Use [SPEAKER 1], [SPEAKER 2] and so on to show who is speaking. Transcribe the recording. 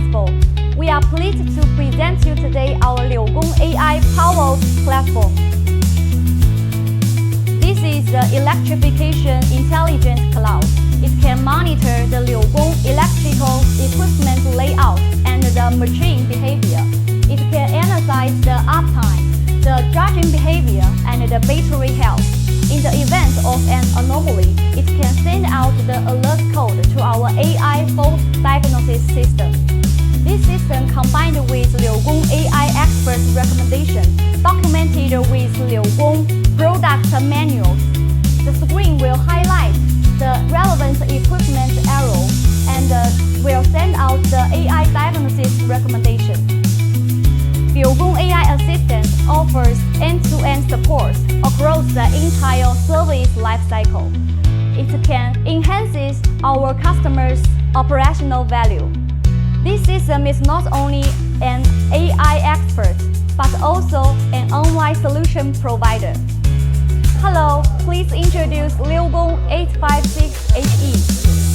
[SPEAKER 1] Expo. We are pleased to present you today our LiuGong AI-powered platform. This is the Electrification Intelligence Cloud. It can monitor the LiuGong electrical equipment layout and the machine behavior. It can analyze the uptime, the charging behavior, and the battery health. In the event of an anomaly, it can send out the alert code to our AI fault diagnosis system. This system combined with LiuGong AI expert recommendation, documented with LiuGong product manuals. The screen will highlight the relevant equipment error and will send out the AI diagnosis recommendation. LiuGong AI Assistant offers end-to-end support across the entire service lifecycle. It can enhance our customers' operational value. This system is not only an AI expert, but also an online solution provider. Hello, please introduce LiuGong 856HE.